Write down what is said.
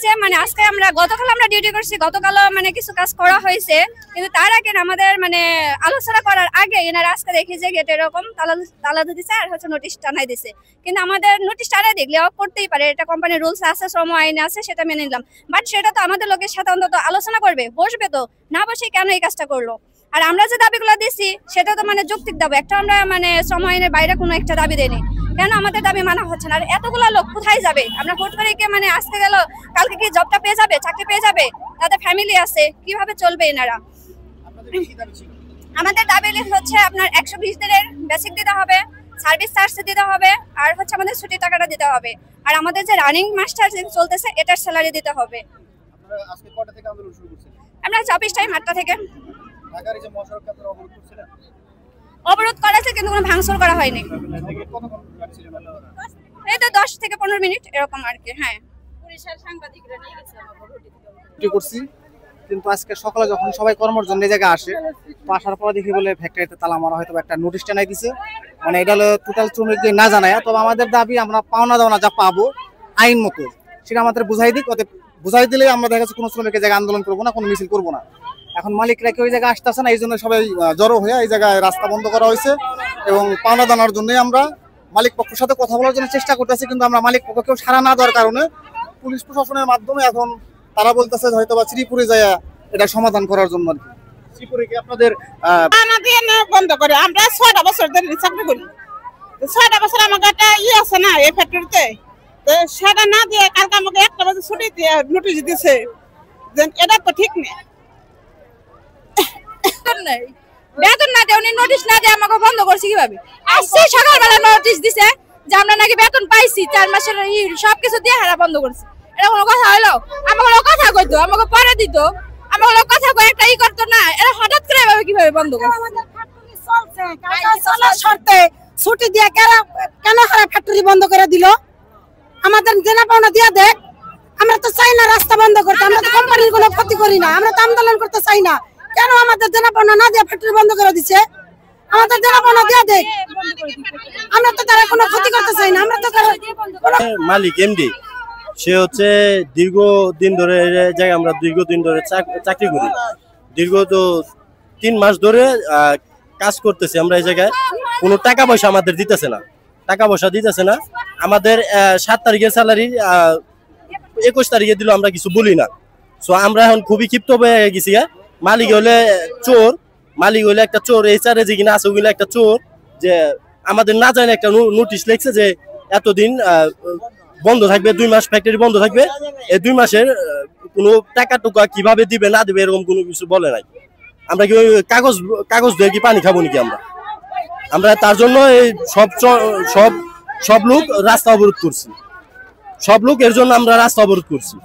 যে মানে আজকে আমরা গতকাল আমরা ডিউটি করছি, গতকাল মানে কিছু কাজ করা হয়েছে, কিন্তু তার আগে আমাদের মানে আলোচনা করার আগে এনারা আজকে দেখি যে গেট এরকম তালা দিচ্ছে আর হচ্ছে নোটিশ টানাই দিছে। কিন্তু আমাদের নোটিশ টানাই দেখলে করতেই পারে, এটা কোম্পানির রুলস আছে, শ্রম আইনে আছে, সেটা মেনে নিলাম। বাট সেটা তো আমাদের লোকের সাথে অন্তত আলোচনা করবে, বসবে তো, না বসে কেন এই কাজটা করলো? আর আমরা যে দাবিগুলো দিচ্ছি সেটা তো মানে যৌক্তিক দাবি, একটা আমরা মানে শ্রম আইনের বাইরে কোনো একটা দাবি দেয়নি, কেন আমাদের দাবি মানা হচ্ছে না? আর এতগুলো লোক কোথায় যাবে? আমরা হুট করে কি মানে আজকে গেল কালকে কি জবটা পেয়ে যাবে, চাকরি পেয়ে যাবে? তাদের ফ্যামিলি আছে, কিভাবে চলবে এনারা? আমাদের দাবি হচ্ছে আপনার 120 দিনের বেসিক দিতে হবে, সার্ভিস চার্জ দিতে হবে, আর হচ্ছে আমাদের ছুটির টাকাটা দিতে হবে, আর আমাদের যে রানিং মাস্টার যে চলতেছে এটার স্যালারি দিতে হবে। আমরা অফিস টাইম 8টা থেকে অবরোধ করেছে, কিন্তু কোনো ভাঙচুর করা হয়নি। এই তো 10 থেকে 15 মিনিট এরকম আর কি। হ্যাঁ, পুলিশের সাংবাদিকরা নিয়ে গেছে করছি, কিন্তু আজকে সকালে যখন সবাই কর্মের জন্য এই জায়গায় আসে, তো আসার পর দেখি বলে ফ্যাক্টরিতে তালা মারা, হয়তো একটা নোটিশ টানাই দিছে, মানে এটা হলো টোটাল শ্রমিকদের না জানায়। তবে আমাদের দাবি আমরা পাওনা দাওনা যা পাবো আইন মতো সেটা আমাদের বুঝাই দিক, বুঝাই দিলে আমরা দেখা যাচ্ছে কোনো শ্রমিকের জায়গায় আন্দোলন করবো না, কোনো মিছিল করবো না। এখন মালিকরা কেউ ওই জায়গায় আসতেছে না, এই জন্য সবাই জড়ো হয়ে এই জায়গায় রাস্তা বন্ধ করা হয়েছে, এবং পাওনা দানার জন্যই আমরা মালিক পক্ষের সাথে কথা বলার জন্য চেষ্টা করতেছি, কিন্তু আমরা মালিক পক্ষ কেউ সাড়া না দেওয়ার কারণে পুলিশ প্রশাসনের মাধ্যমে এখন তারা বলতেছে হয়তো বা শ্রীপুরে যায় এটা সমাধান করার জন্য। আর কি শ্রীপুরে কি আপনাদের বন্ধ করে? আমরা 6টা বছর ধরে চাকরি করি, 6টা বছর আমাকে একটা আছে না এই ফ্যাক্টরিতে, সেটা না দিয়ে কালকে আমাকে 1টা বাজে ছুটি দিয়ে নোটিশ দিছে, এটা তো ঠিক নেই। বেতন না দিয়ে উনি নোটিশ না দিয়ে আমাকে বন্ধ করছে কিভাবে? আজকে সকালবেলা নোটিশ দিছে যে আমরা নাকি বেতন পাইছি 4 মাসের, সবকিছু দিয়ে হারা বন্ধ করছে। এটা কোনো কথা হলো? আমাকে কথা কইতো, আমাকে পরে দিত, আমাকে কথা কই একটা করতো না, এরা হঠাৎ করে এভাবে কিভাবে বন্ধ করছে? আমাদের ফ্যাক্টরি চলছে, কাজ চলার শর্তে ছুটি দিয়ে কেন হারা ফ্যাক্টরি বন্ধ করে দিল? আমাদের দেনা পাওনা দিয়া দেখ, আমরা তো চাই না রাস্তা বন্ধ করতে, আমরা তো কোম্পানির কোনো ক্ষতি করি না, আমরা তো আন্দোলন করতে চাই না, কেন আমাদের দেনা পাওনা না দিয়ে ফ্যাক্টরি বন্ধ করে দিচ্ছে? আমাদের দেনা পাওনা দিয়া দেখ, আমরা তো তারা কোনো ক্ষতি করতে চাই না, আমরা তো মালিক এমডি সে হচ্ছে দীর্ঘদিন ধরে জায়গায় আমরা দীর্ঘদিন ধরে চাকরি করি, দীর্ঘ তো 3 মাস ধরে কাজ করতেছি আমরা এই জায়গায়, কোনো টাকা পয়সা আমাদের দিতেছে না, টাকা পয়সা দিতেছে না। আমাদের 7 তারিখের স্যালারি 21 তারিখে দিল, আমরা কিছু বলি না। সো আমরা এখন খুবই ক্ষিপ্ত হয়ে গেছি। মালিক হলে চোর, মালিক হলে একটা চোর, এইচআরে যে কিনা আছে ওগুলো একটা চোর, যে আমাদের না জানে একটা নোটিশ লিখছে যে এতদিন বন্ধ থাকবে, 2 মাস ফ্যাক্টরি বন্ধ থাকবে, এই 2 মাসের কোনো টাকা টুকা কিভাবে দিবে না দিবে এরকম কোনো কিছু বলে নাই। আমরা কি ওই কাগজ দিয়ে কি পানি খাবো নাকি? আমরা তার জন্য এই সব লোক রাস্তা অবরোধ করছি, সব লোক এর জন্য আমরা রাস্তা অবরোধ করছি।